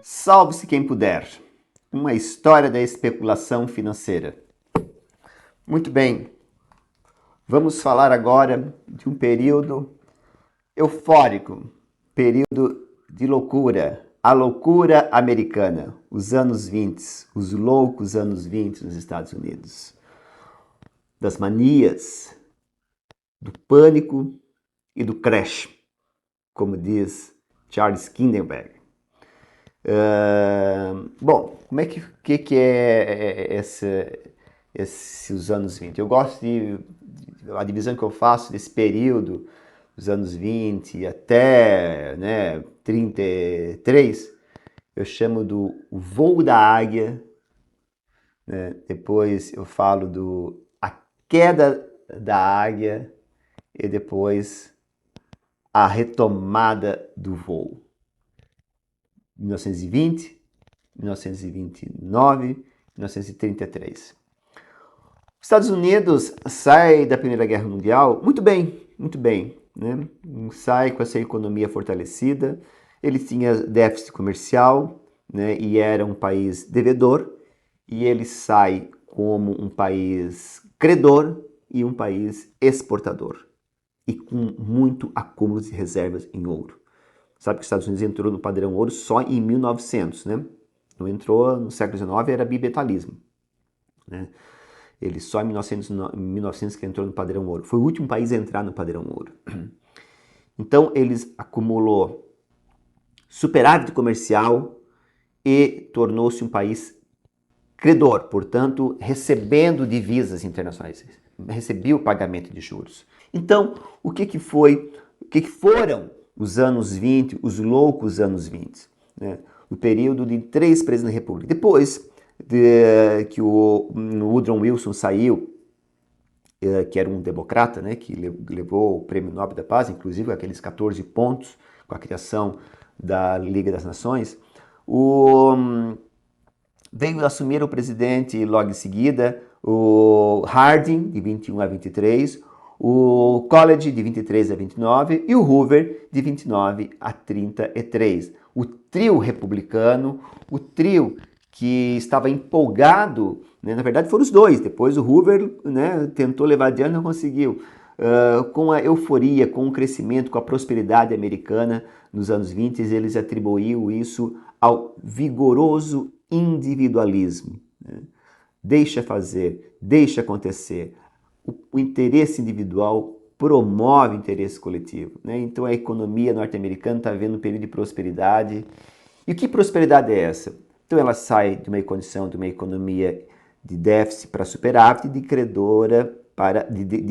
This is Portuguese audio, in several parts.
Salve-se quem puder. Uma história da especulação financeira. Muito bem, vamos falar agora de um período eufórico, período de loucura, a loucura americana, os anos 20, os loucos anos 20 nos Estados Unidos. Das manias, do pânico e do crash, como diz Charles Lindbergh. Bom, como é que é esses anos 20? Eu gosto a divisão que eu faço desse período, dos anos 20 até 33, eu chamo do voo da águia, né? Depois eu falo a queda da águia e depois a retomada do voo. 1920, 1929, 1933. Os Estados Unidos sai da Primeira Guerra Mundial muito bem, né? Sai com essa economia fortalecida, ele tinha déficit comercial, né? E era um país devedor, e ele sai como um país credor e um país exportador, e com muito acúmulo de reservas em ouro. Sabe que os Estados Unidos entrou no padrão ouro só em 1900, né? Não entrou no século XIX, era bimetalismo, né? Ele só em 1900 que entrou no padrão ouro. Foi o último país a entrar no padrão ouro. Então, eles acumulou superávit comercial e tornou-se um país credor, portanto, recebendo divisas internacionais, recebia o pagamento de juros. Então, o que foram os anos 20, os loucos anos 20, né? O período de 3 presidentes da República. Depois que o Woodrow Wilson saiu, que era um democrata, né, que levou o Prêmio Nobel da Paz, inclusive aqueles 14 pontos com a criação da Liga das Nações, veio assumir o presidente logo em seguida o Harding, de 21 a 23, o Coolidge, de 23 a 29, e o Hoover, de 29 a 33. O trio republicano, o trio que estava empolgado, né? Na verdade foram os dois, depois o Hoover, né, tentou levar adiante, não conseguiu, com a euforia, com o crescimento, com a prosperidade americana nos anos 20, eles atribuíam isso ao vigoroso individualismo, né? Deixa fazer, deixa acontecer. O interesse individual promove o interesse coletivo, né? Então a economia norte-americana está vivendo um período de prosperidade. E que prosperidade é essa? Então ela sai de uma condição de uma economia de déficit para superávit, de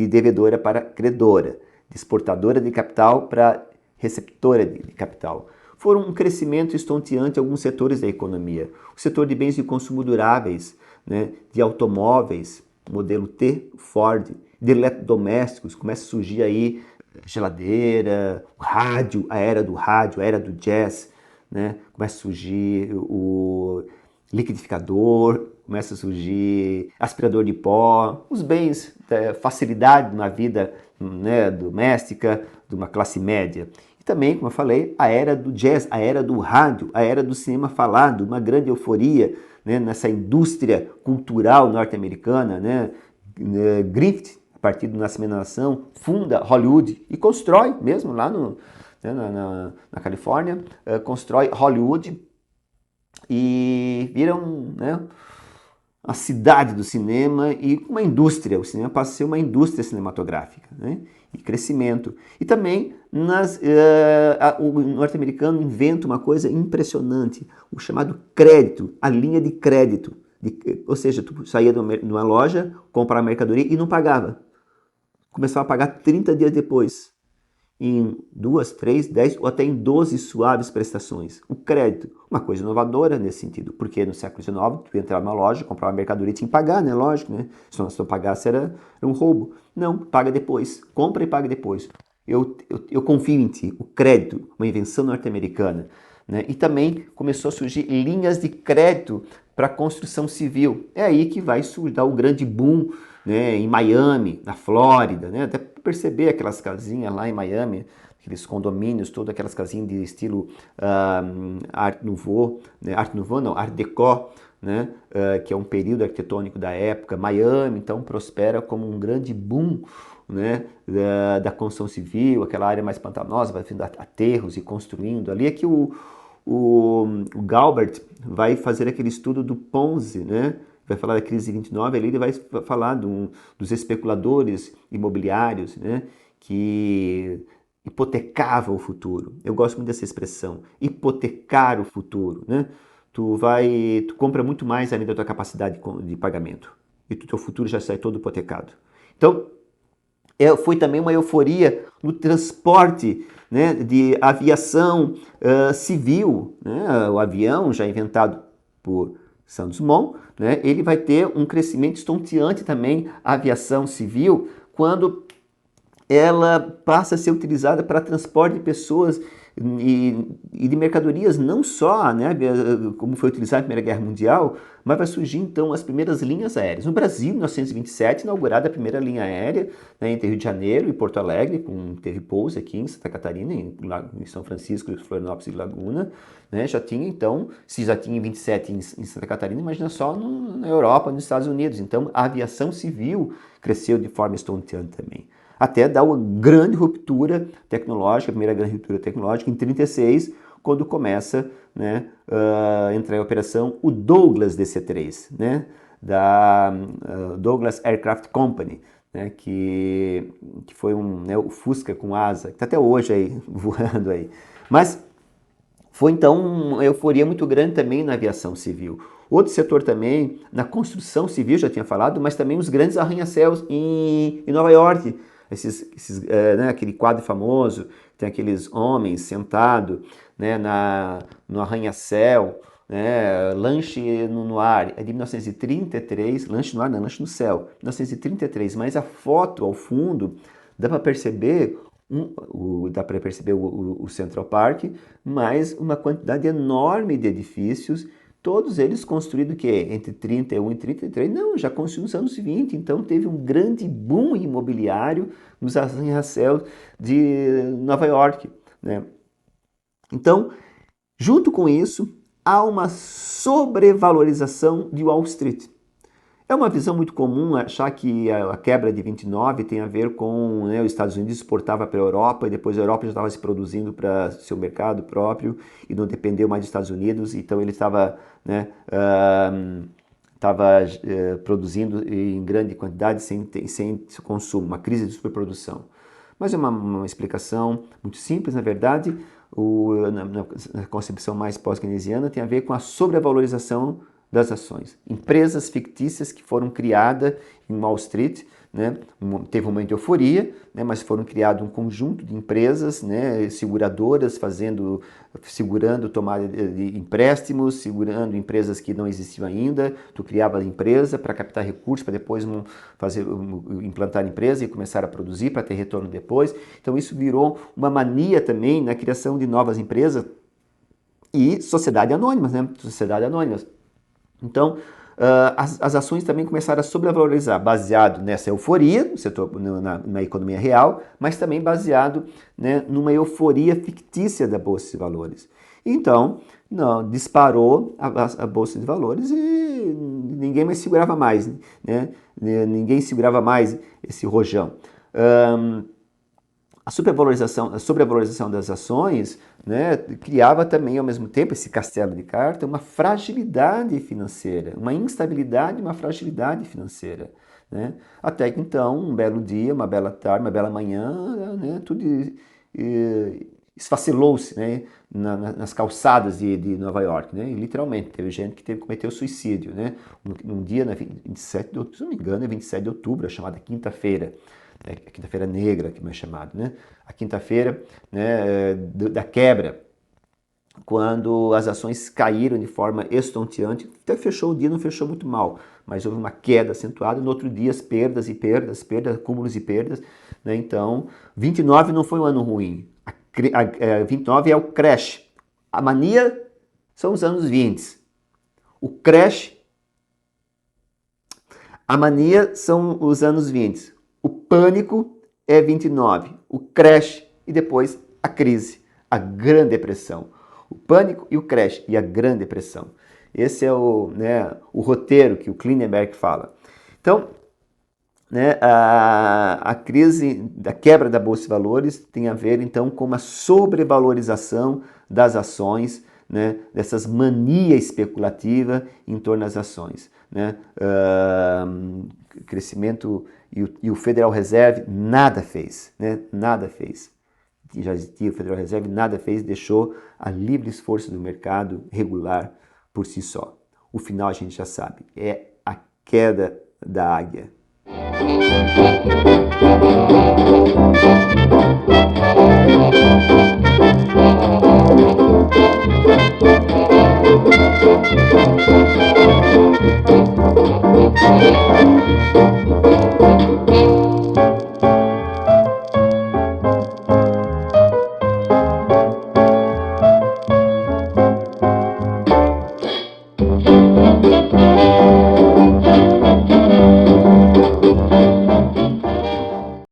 devedora para credora, de exportadora de capital para receptora de capital. Foram um crescimento estonteante em alguns setores da economia. O setor de bens de consumo duráveis, né, de automóveis, modelo T, Ford, de eletrodomésticos, começa a surgir aí geladeira, rádio, a era do jazz, né? Começa a surgir o liquidificador, começa a surgir aspirador de pó, os bens, facilidade na vida, né, doméstica de uma classe média. E também, como eu falei, a era do jazz, a era do rádio, a era do cinema falado, uma grande euforia, né, nessa indústria cultural norte-americana, né? Griffith, a partir do Nascimento da Nação, funda Hollywood e constrói, mesmo lá na Califórnia, constrói Hollywood e vira a cidade do cinema e uma indústria. O cinema passa a ser uma indústria cinematográfica, né? E crescimento. E também o norte-americano inventa uma coisa impressionante, o chamado crédito, a linha de crédito. Ou seja, tu saía de uma loja, comprava mercadoria e não pagava. Começava a pagar 30 dias depois, em 2, 3, 10 ou até em 12 suaves prestações. O crédito, uma coisa inovadora nesse sentido, porque no século XIX, tu entrava numa loja, comprava uma mercadoria e tinha que pagar, né? Lógico, né? Se não pagasse era um roubo. Não, paga depois, compra e paga depois. Eu confio em ti. O crédito, uma invenção norte-americana, né? E também começou a surgir linhas de crédito para a construção civil. É aí que vai dar o grande boom, né, em Miami, na Flórida, né, até perceber aquelas casinhas lá em Miami, aqueles condomínios, todas aquelas casinhas de estilo Art Nouveau, né, Art Nouveau não, Art Deco, né, que é um período arquitetônico da época. Miami, então, prospera como um grande boom, né, da construção civil, aquela área mais pantanosa, vai fazendo aterros e construindo. Ali é que o Galbert vai fazer aquele estudo do Ponzi, né, vai falar da crise de 29, ali ele vai falar dos especuladores imobiliários, né, que hipotecava o futuro. Eu gosto muito dessa expressão, hipotecar o futuro, né? Tu compra muito mais além da tua capacidade de pagamento e o teu futuro já sai todo hipotecado. Então, foi também uma euforia no transporte, né, de aviação civil, né? O avião já inventado por Santos Dumont, né? Ele vai ter um crescimento estonteante também, a aviação civil, quando ela passa a ser utilizada para transporte de pessoas e de mercadorias, não só, né, como foi utilizado na Primeira Guerra Mundial, mas vai surgir então as primeiras linhas aéreas. No Brasil, em 1927, inaugurada a primeira linha aérea, né, entre Rio de Janeiro e Porto Alegre, teve pouso aqui em Santa Catarina, em São Francisco, Florianópolis e Laguna, né, já tinha então, se já tinha em 27 em Santa Catarina, imagina só na Europa, nos Estados Unidos. Então a aviação civil cresceu de forma estonteante também, até dar uma grande ruptura tecnológica, a primeira grande ruptura tecnológica em 1936, quando começa, né, a entrar em operação o Douglas DC-3, né, da Douglas Aircraft Company, né, que foi né, o Fusca com asa, que está até hoje aí, voando aí. Mas foi então uma euforia muito grande também na aviação civil. Outro setor também, na construção civil, já tinha falado, mas também os grandes arranha-céus em Nova York. Né, aquele quadro famoso, tem aqueles homens sentados, né, no arranha-céu, né, lanche no ar, é de 1933, lanche no ar não, lanche no céu, 1933, mas a foto ao fundo dá para perceber o Central Park, mas uma quantidade enorme de edifícios, todos eles construídos que entre 31 e 33, não, já construídos nos anos 20, então teve um grande boom imobiliário nos arranha-céus de Nova York, né? Então, junto com isso, há uma sobrevalorização de Wall Street. É uma visão muito comum achar que a quebra de 29 tem a ver com, né, os Estados Unidos exportava para a Europa e depois a Europa já estava se produzindo para seu mercado próprio e não dependeu mais dos Estados Unidos, então ele estava, né, produzindo em grande quantidade sem consumo, uma crise de superprodução. Mas é uma explicação muito simples, na verdade, na concepção mais pós-keynesiana tem a ver com a sobrevalorização das ações. Empresas fictícias que foram criadas em Wall Street, né? Teve um momento de euforia, né? Mas foram criados um conjunto de empresas, né? Seguradoras segurando tomada de empréstimos, segurando empresas que não existiam ainda. Tu criava a empresa para captar recursos, para depois implantar a empresa e começar a produzir para ter retorno depois. Então isso virou uma mania também na criação de novas empresas e sociedades anônimas, né? Sociedades anônimas. Então, as ações também começaram a sobrevalorizar, baseado nessa euforia no setor, na economia real, mas também baseado, né, numa euforia fictícia da Bolsa de Valores. Então, disparou a Bolsa de Valores e ninguém mais segurava mais, né? Ninguém segurava mais esse rojão. A sobrevalorização das ações, né, criava também, ao mesmo tempo, esse castelo de cartas, uma fragilidade financeira, uma instabilidade, uma fragilidade financeira, né? Até que, então, um belo dia, uma bela tarde, uma bela manhã, né, tudo esfacelou-se, né, nas calçadas de Nova York, né? E, literalmente, teve gente que cometeu suicídio, né? Um dia, 27 de outubro, se não me engano, é 27 de outubro, a chamada quinta-feira. A quinta-feira negra, que é chamado, né? A quinta-feira, né, da quebra, quando as ações caíram de forma estonteante, até fechou o dia, não fechou muito mal, mas houve uma queda acentuada, no outro dia as perdas, acúmulos e perdas, né? Então, 29 não foi um ano ruim, 29 é o crash, a mania são os anos 20, O crash, a mania são os anos 20. O pânico é 29. O crash e depois a crise, a Grande Depressão. O pânico e o crash e a Grande Depressão. Esse é o roteiro que o Klinenberg fala. Então, a crise da quebra da Bolsa de Valores tem a ver, então, com uma sobrevalorização das ações, dessas mania especulativa em torno das ações. Crescimento e o Federal Reserve nada fez, nada fez. Já existia o Federal Reserve, nada fez, deixou a livre esforço do mercado regular por si só. O final a gente já sabe, é a queda da águia.